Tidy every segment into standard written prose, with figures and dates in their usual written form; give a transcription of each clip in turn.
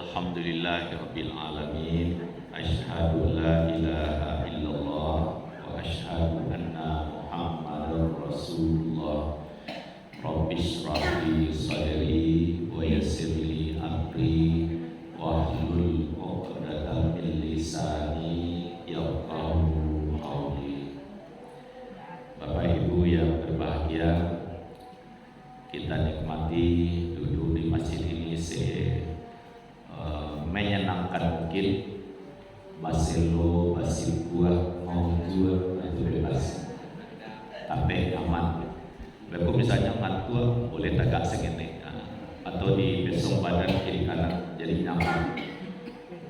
Alhamdulillahirabbil alamin. Asyhadu la ilaha illallah wa asyhadu anna Muhammadar Rasulullah. Rabbis shrah li sadri wa yassir li amri wahlul 'uqdatam min lisani yafqahu qawli. Bapak Ibu yang berbahagia, kita nikmati duduk di masjid ini menyenangkan mungkin. Baselo, basil buah, mau jual itu bebas, tapi aman. Kalau misalnya mantua boleh tegak segini, atau di besok badan kiri kanan jadi nyaman.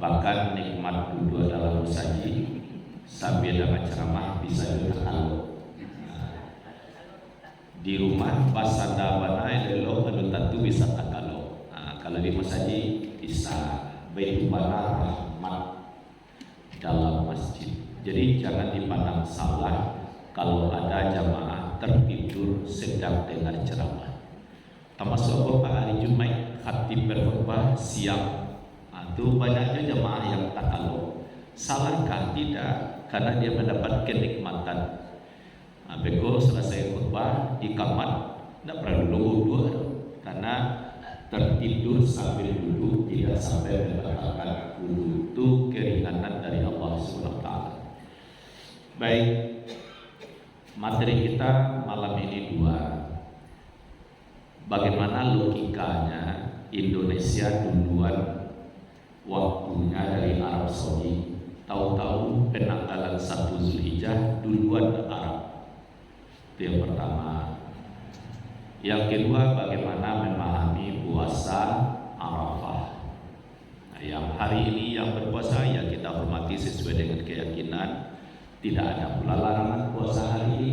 Bahkan nikmat duduk dalam musaji sambil dengan ceramah bisa juga kalau di rumah pasada banai lelo belum tentu bisa tak kalau. Kalau di musaji bisa. Baitul bana rahmat dalam masjid. Jadi jangan dipandang salah kalau ada jamaah tertidur sedang dengar ceramah. Termasuk beberapa hari Jumat khatib berkhutbah siang. Itu banyaknya jamaah yang tak kalau. Salahkah? Tidak, karena dia mendapat kenikmatan. Beko selesai khutbah di kamar tidak perlu dua karena tertidur sambil duduk tidak sampai membatalkan wudu. Itu keringanan dari Allah Subhanahu wa taala. Baik, materi kita malam ini dua. Bagaimana logikanya Indonesia duluan waktunya dari Arab Saudi, tahu-tahu penanggalan 1 Zulhijjah duluan ke Arab. Itu yang pertama. Yang kedua, bagaimana memahami puasa Arafah. Nah, yang hari ini yang berpuasa ya kita hormati sesuai dengan keyakinan. Tidak ada pula larangan puasa hari ini.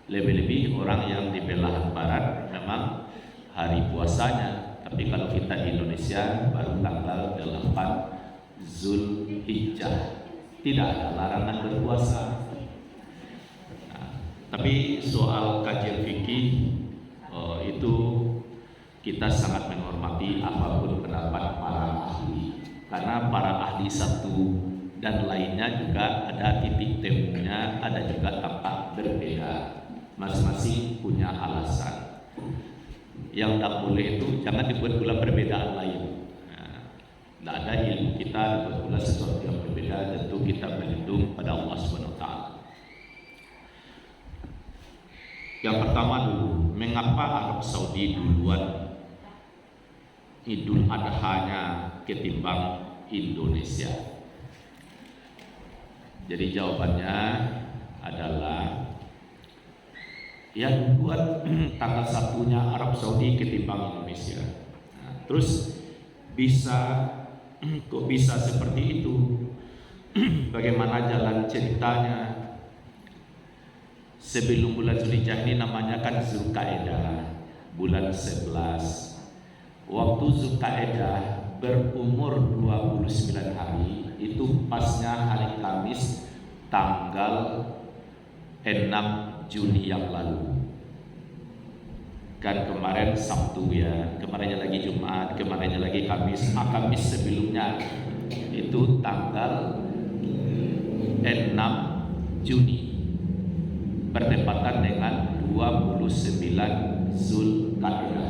Lebih-lebih orang yang di belahan barat memang hari puasanya. Tapi kalau kita di Indonesia baru tanggal 8 Zulhijjah. Tidak ada larangan berpuasa. Nah, tapi soal kajian fikih itu kita sangat menghormati apapun pendapat para ahli, karena para ahli satu dan lainnya juga ada titik temunya, ada juga tampak berbeda, masing-masing punya alasan. Yang tak boleh itu jangan dibuat pula perbedaan lain. Tidak ada ilmu kita dibuat pula sesuatu yang berbeda. Tentu kita berlindung pada Allah Subhanahu wa taala. Yang pertama dulu, mengapa Arab Saudi duluan Idul Adha-nya ketimbang Indonesia? Jadi jawabannya adalah ya duluan tanggal 1-nya Arab Saudi ketimbang Indonesia. Nah, terus kok bisa seperti itu? Bagaimana jalan ceritanya? Sebelum bulan Zulhijjah ini namanya kan Zulqa'dah, bulan 11. Waktu Zulqa'dah berumur 29 hari, itu pasnya hari Kamis tanggal 6 Juni yang lalu. Kan kemarin Sabtu ya, kemarinnya lagi Jumat, kemarinnya lagi Kamis. Kamis sebelumnya itu tanggal 6 Juni. Bertepatan dengan 29 Zulqa'dah.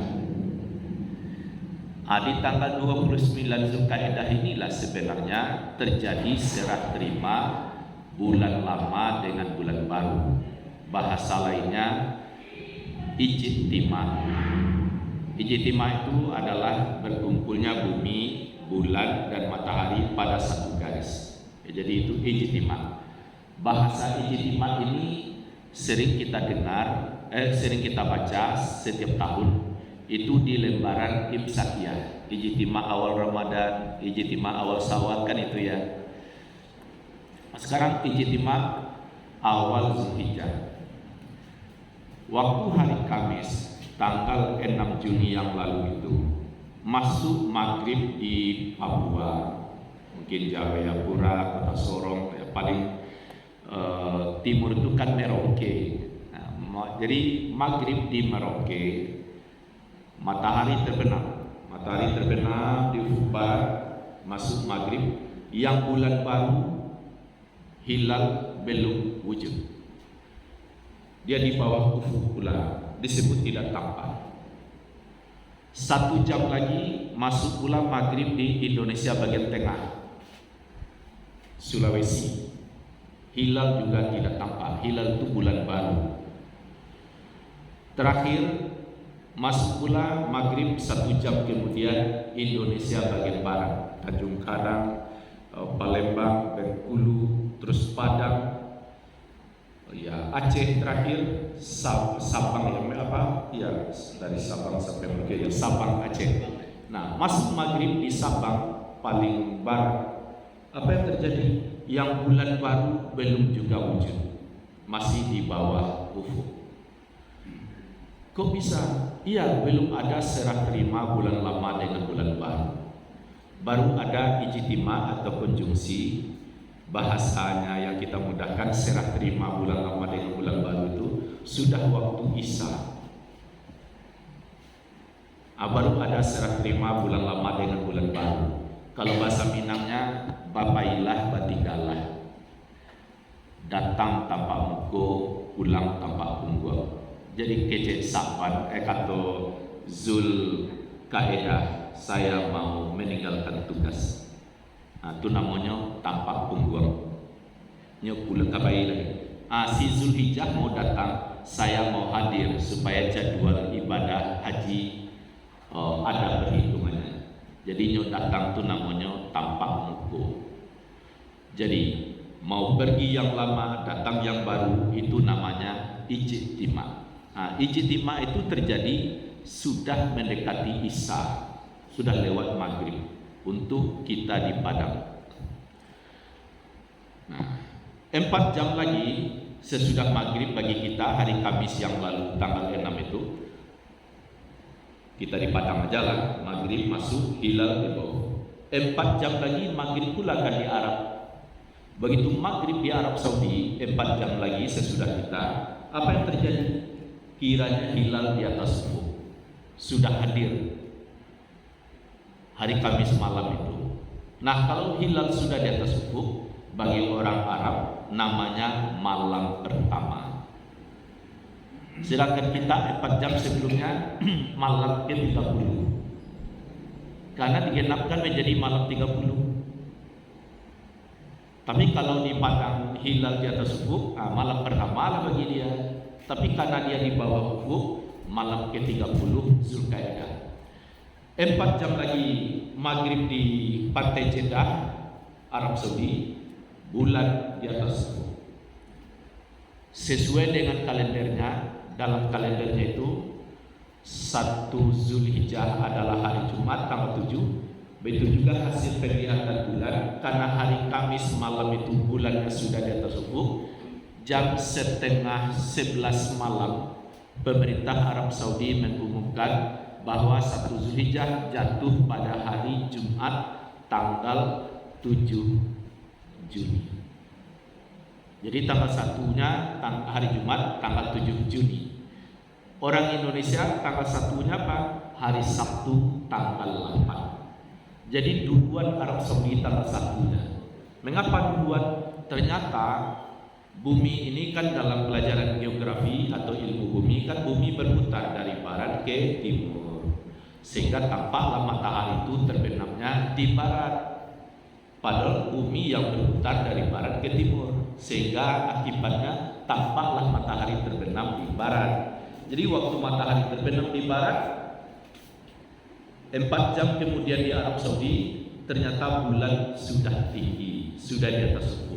Di tanggal 29 Zulqa'dah inilah sebenarnya terjadi serah terima bulan lama dengan bulan baru. Bahasa lainnya ijtimah. Ijtimah itu adalah berkumpulnya bumi, bulan dan matahari pada satu garis. Jadi itu ijtimah. Bahasa ijtimah ini sering kita dengar, sering kita baca setiap tahun itu di lembaran Imsakiyah. Ijtimah awal Ramadan, ijtimah awal Syawal kan itu ya. Sekarang ijtimah awal Zulhijjah. Waktu hari Kamis tanggal 6 Juni yang lalu itu masuk maghrib di Papua, mungkin Jayapura, Kota Sorong, paling timur itu kan Merauke. Nah, jadi maghrib di Merauke, matahari terbenam di Ufuk Barat masuk maghrib, yang bulan baru hilal belum wujud. Dia di bawah ufuk pula, disebut tidak tampak. 1 jam lagi masuk pula maghrib di Indonesia bagian tengah, Sulawesi. Hilal juga tidak tampak. Hilal itu bulan baru. Terakhir masuk pula maghrib 1 jam kemudian Indonesia bagian barat, Tanjung Karang, Palembang, Bengkulu, terus Padang, ya Aceh terakhir, Sabang yang apa? Ya dari Sabang sampai Merauke, ya Sabang Aceh. Nah, masuk maghrib di Sabang paling barat. Apa yang terjadi? Yang bulan baru belum juga wujud, masih di bawah ufuk. Kok bisa? Iya, belum ada serah terima bulan lama dengan bulan baru. Baru ada ijtima atau konjungsi, bahasanya yang kita mudahkan, serah terima bulan lama dengan bulan baru itu sudah waktu Isya. Baru ada serah terima bulan lama dengan bulan baru. Kalau bahasa Minangnya, bapailah batinggalah, datang tanpa muko, pulang tanpa unggul. Jadi kecek sapan kata Zul Kaedah, saya mau meninggalkan tugas. Itu namanya tanpa punggung. Nyo pulang kabai lagi. Si Zulhijjah mau datang, saya mau hadir supaya jadwal ibadah haji ada perhitungannya. Jadi nyo datang tu namanya tanpa muko. Jadi mau pergi yang lama, datang yang baru, itu namanya ijtima. Ijtima itu terjadi sudah mendekati Isya, sudah lewat maghrib untuk kita di Padang. 4 jam lagi sesudah maghrib bagi kita hari Kamis yang lalu tanggal 6 itu, kita di Padang aja lah, maghrib masuk, hilal di bawah. 4 jam lagi maghrib pula kan di Arab. Begitu maghrib di Arab Saudi, 4 jam lagi sesudah kita, apa yang terjadi? Kiranya hilal di atas ufuk sudah hadir hari Kamis malam itu. Nah, kalau hilal sudah di atas ufuk, bagi orang Arab namanya malam pertama. Sedangkan kita 4 jam sebelumnya malam ke-30, karena digenapkan menjadi malam 30. Tapi kalau di Padang hilal di atas ufuk, malam pertama lah bagi dia. Tapi karena dia di bawah ufuk, malam ke-30 Zulkaidah. 4 jam lagi maghrib di pantai Jeddah, Arab Saudi, bulan di atas ufuk. Sesuai dengan kalendernya, dalam kalendernya itu 1 Zulhijjah adalah hari Jumat tanggal 7. Begitu juga hasil penglihatan bulan, karena hari Kamis malam itu bulannya sudah di atas ufuk. Jam 10:30 malam pemerintah Arab Saudi mengumumkan bahwa 1 Zulhijjah jatuh pada hari Jumat tanggal 7 Juni. Jadi tanggal 1-nya hari Jumat tanggal 7 Juni. Orang Indonesia tanggal 1-nya apa? Hari Sabtu tanggal 8. Jadi duluan Arab Saudi tanggal 1-nya. Mengapa duluan? Ternyata bumi ini kan dalam pelajaran geografi atau ilmu bumi kan bumi berputar dari barat ke timur, sehingga tampaklah matahari itu terbenamnya di barat. Padahal bumi yang berputar dari barat ke timur, sehingga akibatnya tampaklah matahari terbenam di barat. Jadi waktu matahari terbenam di barat, 4 jam kemudian di Arab Saudi, ternyata bulan sudah tinggi, sudah di atas ufuk.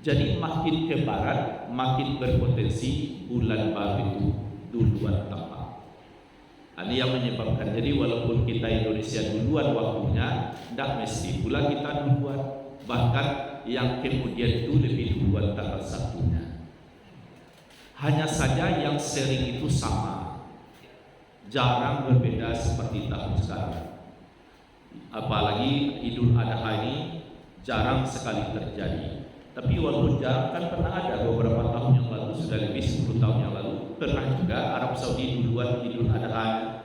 Jadi makin ke barat, makin berpotensi bulan baru itu duluan tampak. Ini yang menyebabkan, jadi walaupun kita Indonesia duluan waktunya, tidak mesti pula kita duluan. Bahkan yang kemudian itu lebih duluan tanggal 1-nya. Hanya saja yang sering itu sama, jarang berbeda seperti tahun sekarang. Apalagi Idul Adha ini jarang sekali terjadi. Tapi walaupun jarang, kan pernah ada beberapa tahun yang lalu, sudah lebih 10 tahun yang lalu, pernah juga Arab Saudi duluan Idul Adha.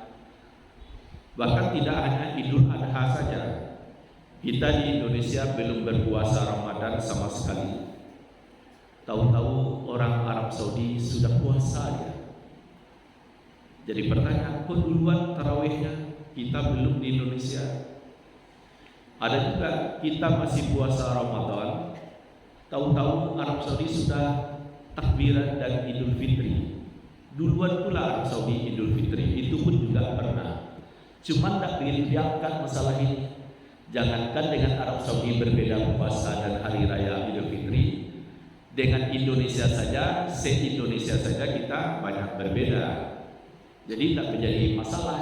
Bahkan tidak hanya Idul Adha saja, Kita di Indonesia belum berpuasa Ramadan sama sekali. Tahu-tahu orang Arab Saudi sudah puasa ya. Jadi pertanyaan, kok duluan tarawihnya, kita belum di Indonesia? Ada juga kita masih puasa Ramadan, tahu-tahu Arab Saudi sudah takbiran dan Idul Fitri. Duluan pula Arab Saudi Idul Fitri, itu pun juga pernah. Cuman tidak begitu diangkat masalah ini. Jangankan dengan Arab Saudi berbeda puasa dan hari raya Idul Fitri, dengan Indonesia saja, se-Indonesia saja kita banyak berbeda. Jadi tidak menjadi masalah.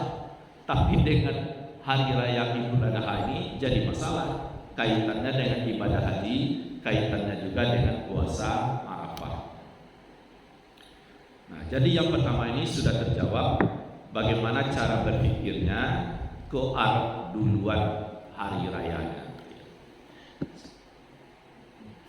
Tapi dengan hari raya Idul Adha ini jadi masalah. Kaitannya dengan ibadah haji, kaitannya juga dengan puasa Arafah. Nah, jadi yang pertama ini sudah terjawab bagaimana cara berpikirnya ke Arab duluan hari rayanya.